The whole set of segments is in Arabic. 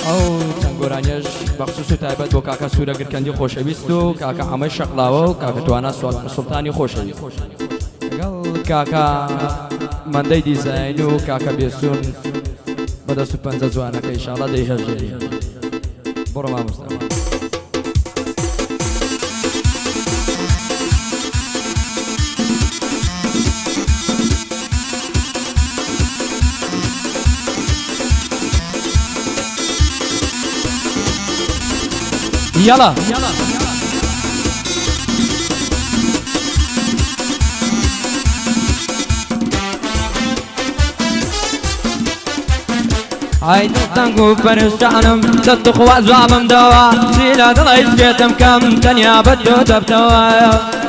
ئەو چەند گۆرانیش بەخصوص و تایبەت بۆ کاکە سوورەگرکەندی خۆشەویست و کاکە ئەمەی شەقڵاوە و کاکە توانە سوڵتانی خۆشەویست لەگەڵ کاکە مەندەی دیزاین و کاکە بێسوون بەدەست و پەنجە جوانەکە ئینشاڵڵا دەیهێژێری بڕۆ مامۆستا. يلا عيد تنقو فرشانم تدخوا زوامم دوا سيلا دلعيش جيتم كم تنيا بدو تبتوا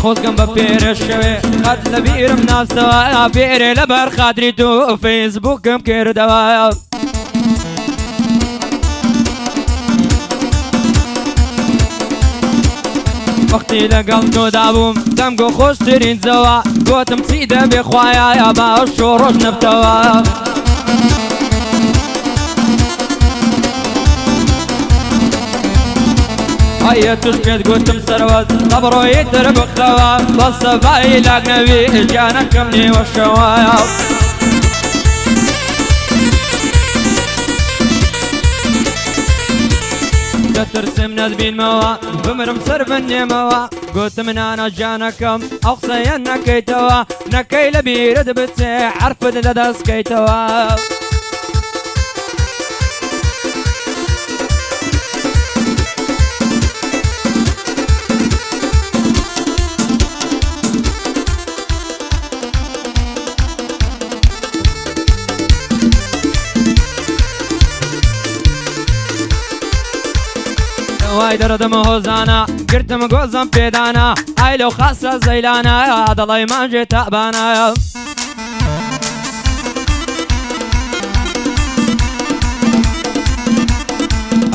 خۆزگەم بە پێرەشەوێ قەت لە بیرم ناستەوە پێرێ لەبەر خاتری تو فەیسبووکم کردەوە وەختی لەگەڵ تۆدا بووم دەمگۆ خۆشترین جەوە گۆتم چی دەبێ خوایە باوەش و ڕۆژ نەبتەوە هەیە توش پێت گوتم سەروەت لەبڕۆیی تر بخەوە بە سەفای لاگنەوی گیانەکەم نێوە شەوایە دەترسم نەتبینمەوە بمرم سەر بنێمەوە گوتم نانە جانەکەم ئەو قسەیە نەکەیتەوە نەکەی لە بیرت بچێ حرفت لەدەستکەیتەوە وای دەردەمە هۆزانە گرتم گۆزم پێدانە ئای لەو خاسە زەیلانایە دەڵی مانجێ تابانایە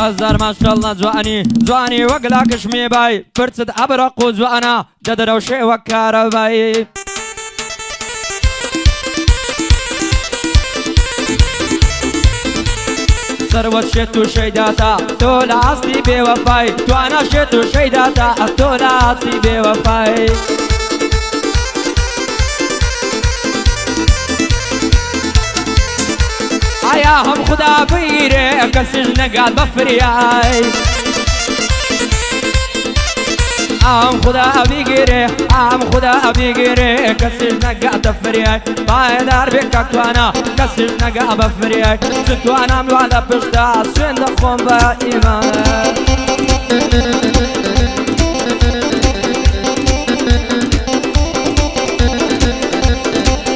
هەزار ماشەڵڵا جوانی جوانی وەک لاکشمێ بای پرچت ئەبرەق و جوانە دەدەرەوشێ وەک کارەبایی سەروەت شێت و شەیداتا تۆ لە ئاستی بێوەفای توانە شێت و شەیداتا تۆ لە ئاستی بێوەفای ئایا هەم خودا بگیرێ کەسیش نەگات بە فریای ئام خودا بیگیرێ ئام خودا بیگیرێ کەسیش نەگاتە فریای پایدار بێ کەکتوانە کەسیش نەگا بە فریای توانام لوا لە پشتا سوێن دەخۆم بە ئیمان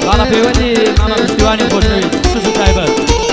باڵە پەیوەندی مامە پشتیوانی خۆشەویست سوز و تایبەت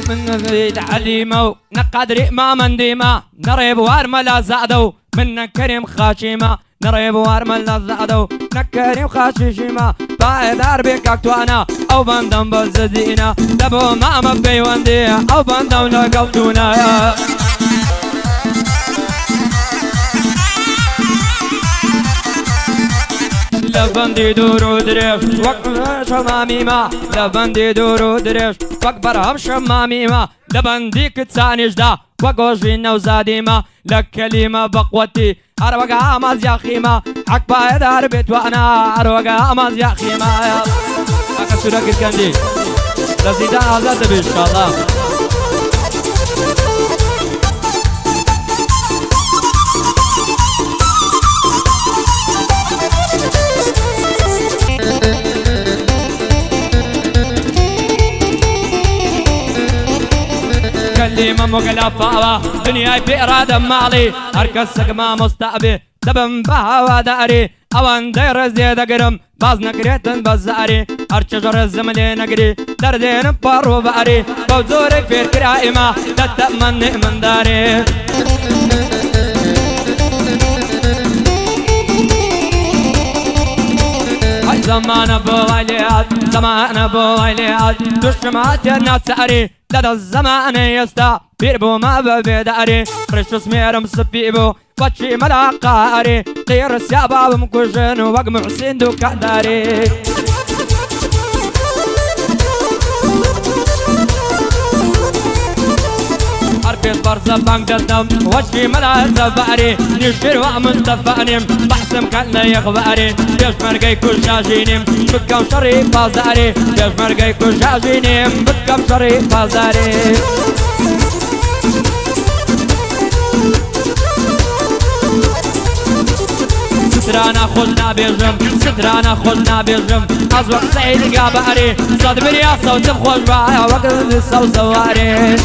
من زيد عليمة نقدر ما منديمة نريب وارملا زادو من كريم خاشيمة نريب وارملا زادو نكريم خاشيمة بايدار بك اكتوانا او بندم بزدينا دبو ما مبيوندي او بندم لقوتونا لبندي دورو دريش وقت شمامي ما لبندي دورو دريش وەک بەرهەم شەمامیمە لە بەندی کچانیشدا وەک گۆژی نەوزادیمە لە کەلیمە بەقوەتی هەروەگە ئامازیاخیمە حەق پایەدار بێتوانە هەروەگە ئامازیاخیمە کاکە سوورەگرکەندی لە زیندان ئازاد دەبێ ئینشاڵڵا كلمة مغلفة دنياي بإرادة مالي هركز سقما مستقبي دبم بها وداري اوان دير زيادة قرم باز نقريتن بزاري هرچجر الزملي نقري دردين بارو باري بوزوري في كرائمة تتأمن من داري زمان بواليات زمان بواليات دشمات ناتاري لدى الزمان يستا بيربو ما ببداري رش سميرم سبيبو واتشي ملاقاري غير السباب مكوجن وقم حسين دو كداري عرفت برزة بانك الدم وجهي ملا زباري نشير ومستفاني بحسم كان يخباري بيش مرقي كوشاجينيم بكم شريف بازاري بيش مرقي كوشاجينيم بكم شريف بازاري سترانا خلنا بيجم سترانا خلنا بيجم از وقت سعيد قاباري صد بريا صوت بخوش بايا وقت السو سواري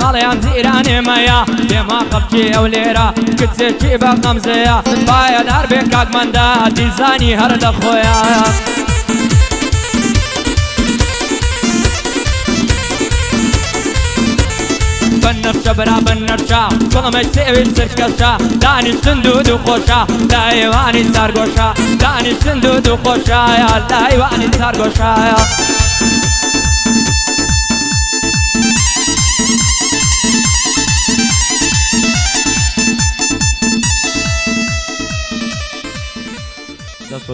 ماليان زيراني مايا بما قبشي اوليرا كتسيكي بقمزيا بايا دار بكاك مندا ديزاني هرد خويا بنرشا برا بنرشا كل ما يسوي سركشا داني سندود وخوشا لا يواني سارغوشا داني سندود وخوشا يا لا يواني سارغوشا يا دست